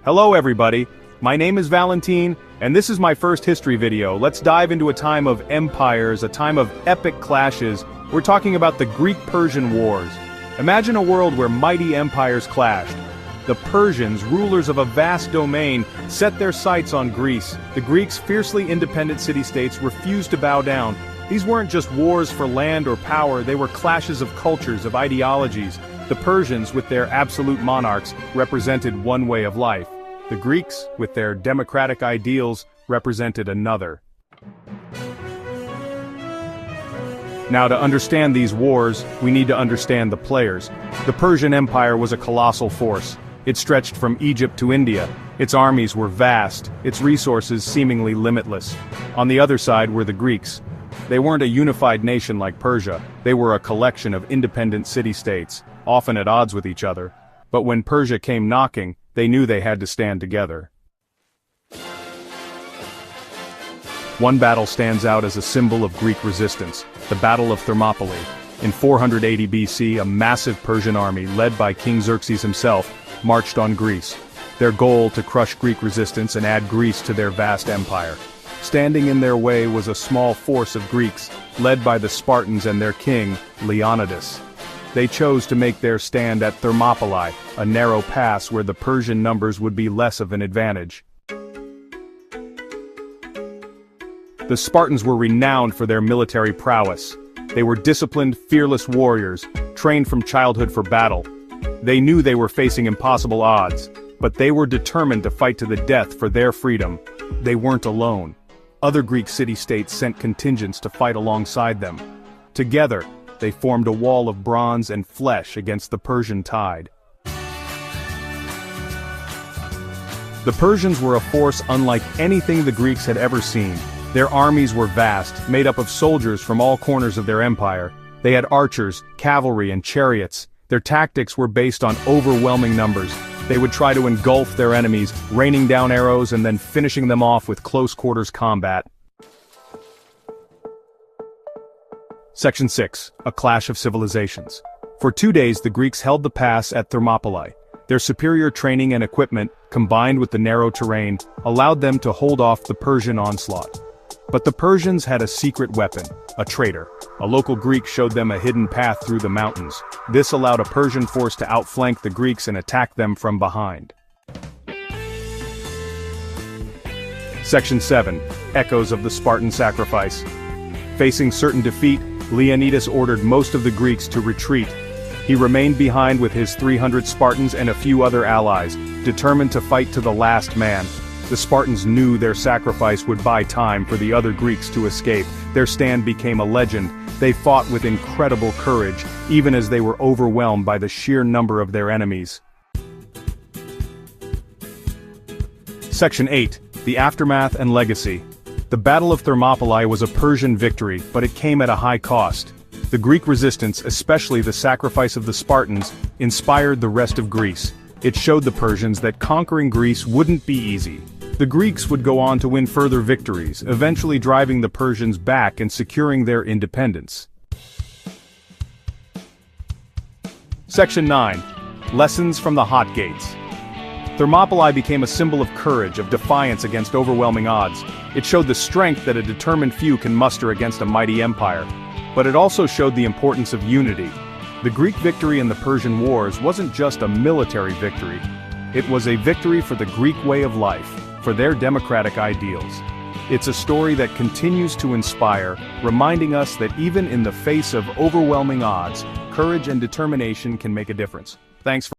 Hello everybody, my name is Valentine, and this is my first history video. Let's dive into a time of empires, a time of epic clashes. We're talking about the Greek Persian Wars. Imagine a world where mighty empires clashed. The Persians, rulers of a vast domain, set their sights on Greece. The Greeks, fiercely independent city-states, refused to bow down. These weren't just wars for land or power, they were clashes of cultures, of ideologies. The Persians, with their absolute monarchs, represented one way of life. The Greeks, with their democratic ideals, represented another. Now, to understand these wars, we need to understand the players. The Persian Empire was a colossal force. It stretched from Egypt to India. Its armies were vast, its resources seemingly limitless. On the other side were the Greeks. They weren't a unified nation like Persia, they were a collection of independent city-states, often at odds with each other. But when Persia came knocking, they knew they had to stand together. One battle stands out as a symbol of Greek resistance, the Battle of Thermopylae. In 480 BC, a massive Persian army, led by King Xerxes himself, marched on Greece. Their goal to crush Greek resistance and add Greece to their vast empire. Standing in their way was a small force of Greeks, led by the Spartans and their king, Leonidas. They chose to make their stand at Thermopylae, a narrow pass where the Persian numbers would be less of an advantage. The Spartans were renowned for their military prowess. They were disciplined, fearless warriors, trained from childhood for battle. They knew they were facing impossible odds, but they were determined to fight to the death for their freedom. They weren't alone. Other Greek city-states sent contingents to fight alongside them. Together, they formed a wall of bronze and flesh against the Persian tide. The Persians were a force unlike anything the Greeks had ever seen. Their armies were vast, made up of soldiers from all corners of their empire. They had archers, cavalry, and chariots. Their tactics were based on overwhelming numbers. They would try to engulf their enemies, raining down arrows and then finishing them off with close-quarters combat. Section 6. A Clash of Civilizations. For 2 days the Greeks held the pass at Thermopylae. Their superior training and equipment, combined with the narrow terrain, allowed them to hold off the Persian onslaught. But the Persians had a secret weapon, a traitor. A local Greek showed them a hidden path through the mountains. This allowed a Persian force to outflank the Greeks and attack them from behind. Section 7. Echoes of the Spartan Sacrifice. Facing certain defeat, Leonidas ordered most of the Greeks to retreat. He remained behind with his 300 Spartans and a few other allies, determined to fight to the last man. The Spartans knew their sacrifice would buy time for the other Greeks to escape. Their stand became a legend. They fought with incredible courage, even as they were overwhelmed by the sheer number of their enemies. Section 8. The Aftermath and Legacy. The Battle of Thermopylae was a Persian victory, but it came at a high cost. The Greek resistance, especially the sacrifice of the Spartans, inspired the rest of Greece. It showed the Persians that conquering Greece wouldn't be easy. The Greeks would go on to win further victories, eventually driving the Persians back and securing their independence. Section 9. Lessons from the Hot Gates. Thermopylae became a symbol of courage, of defiance against overwhelming odds. It showed the strength that a determined few can muster against a mighty empire. But it also showed the importance of unity. The Greek victory in the Persian Wars wasn't just a military victory. It was a victory for the Greek way of life, for their democratic ideals. It's a story that continues to inspire, reminding us that even in the face of overwhelming odds, courage and determination can make a difference. Thanks for